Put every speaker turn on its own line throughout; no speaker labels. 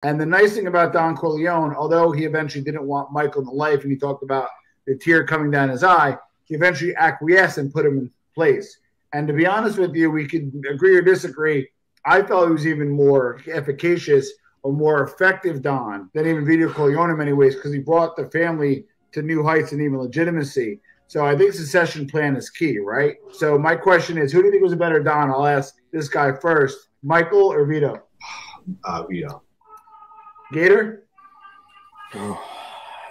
And the nice thing about Don Corleone, although he eventually didn't want Michael in the life, and he talked about the tear coming down his eye, he eventually acquiesced and put him in place. And to be honest with you, we could agree or disagree. I felt he was even more efficacious or more effective Don than even Vito Corleone in many ways, because he brought the family to new heights and even legitimacy. So I think succession plan is key, right? So my question is, who do you think was a better Don? I'll ask this guy first, Michael or Vito?
Vito.
Gator?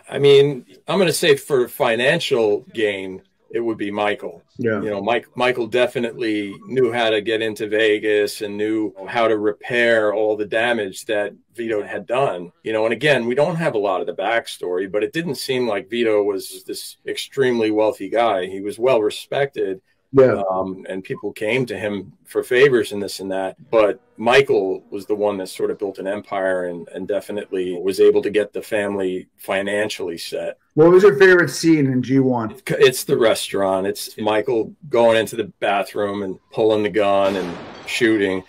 I mean, I'm going to say for financial gain, it would be Michael.
Yeah.
You know, Michael definitely knew how to get into Vegas and knew how to repair all the damage that Vito had done. You know, and again, we don't have a lot of the backstory, but it didn't seem like Vito was this extremely wealthy guy. He was well respected.
Yeah.
And people came to him for favors and this and that. But Michael was the one that sort of built an empire and definitely was able to get the family financially set.
What was your favorite scene in G1?
It's the restaurant. It's Michael going into the bathroom and pulling the gun and shooting.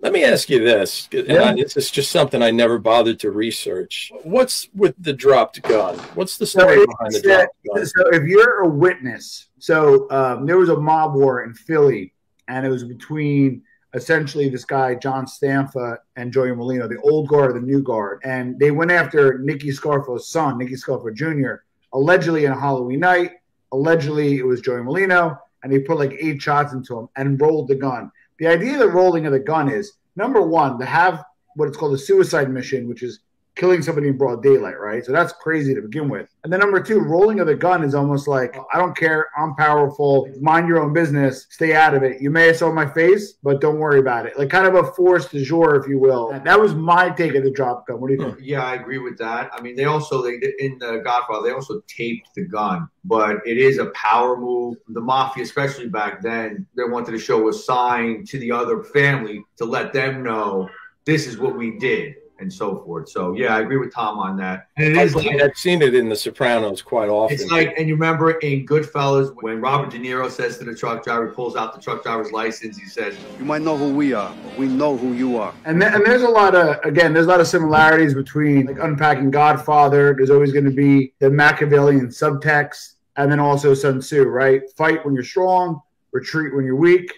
Let me ask you this, and this is just something I never bothered to research. What's with the dropped gun? What's the story behind the dropped gun?
So if you're a witness, so there was a mob war in Philly, and it was between essentially this guy, John Stanfa, and Joey Molino, the old guard or the new guard. And they went after Nicky Scarfo's son, Nicky Scarfo Jr., allegedly on a Halloween night. Allegedly, it was Joey Molino, and he put like 8 shots into him and rolled the gun. The idea of the rolling of the gun is, number one, to have what it's called a suicide mission, which is killing somebody in broad daylight, right? So that's crazy to begin with. And then number two, rolling of the gun is almost like, I don't care, I'm powerful, mind your own business, stay out of it. You may have saw my face, but don't worry about it. Like kind of a force du jour, if you will. That was my take of the drop gun. What do you think?
Yeah, I agree with that. I mean, they in the Godfather, they also taped the gun, but it is a power move. The Mafia, especially back then, they wanted to show a sign to the other family to let them know this is what we did, and so forth. So yeah, I agree with Tom on that. And it is like,
I've seen it in The Sopranos quite often.
It's like, and you remember in Goodfellas when Robert De Niro says to the truck driver, he pulls out the truck driver's license, he says,
"You might know who we are, but we know who you are."
And there's a lot of similarities between like unpacking Godfather. There's always going to be the Machiavellian subtext, and then also Sun Tzu, right? Fight when you're strong, retreat when you're weak,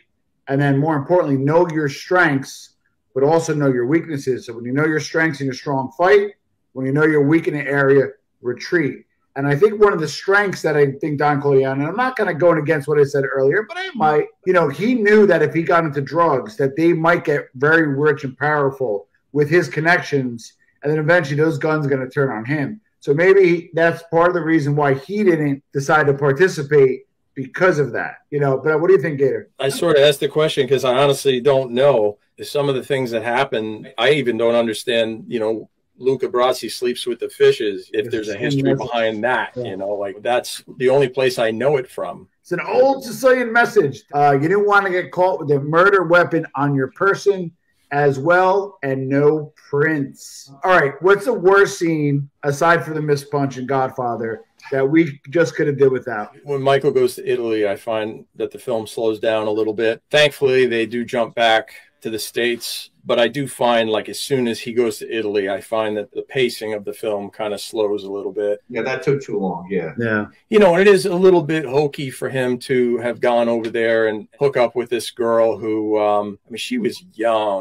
and then more importantly, know your strengths, but also know your weaknesses. So when you know your strengths and you're strong, fight. When you know you're weak in an area, retreat. And I think one of the strengths that I think Don Corleone, and I'm not going to go against what I said earlier, but I might, he knew that if he got into drugs, that they might get very rich and powerful with his connections, and then eventually those guns are going to turn on him. So maybe that's part of the reason why he didn't decide to participate, because of that. But what do you think, Gator?
I sort of asked the question because I honestly don't know. Some of the things that happen, I even don't understand. Luca Brasi sleeps with the fishes. If there's a history behind that, like that's the only place I know it from.
It's an old Sicilian message. You didn't want to get caught with a murder weapon on your person as well, and no prints. All right, what's the worst scene aside from the missed punch in Godfather that we just could have did without?
When Michael goes to Italy, I find that the film slows down a little bit. Thankfully, they do jump back to the States, but I do find like as soon as he goes to Italy, I find that the pacing of the film kind of slows a little bit.
Yeah, that took too long. Yeah.
And it is a little bit hokey for him to have gone over there and hook up with this girl who, she was young.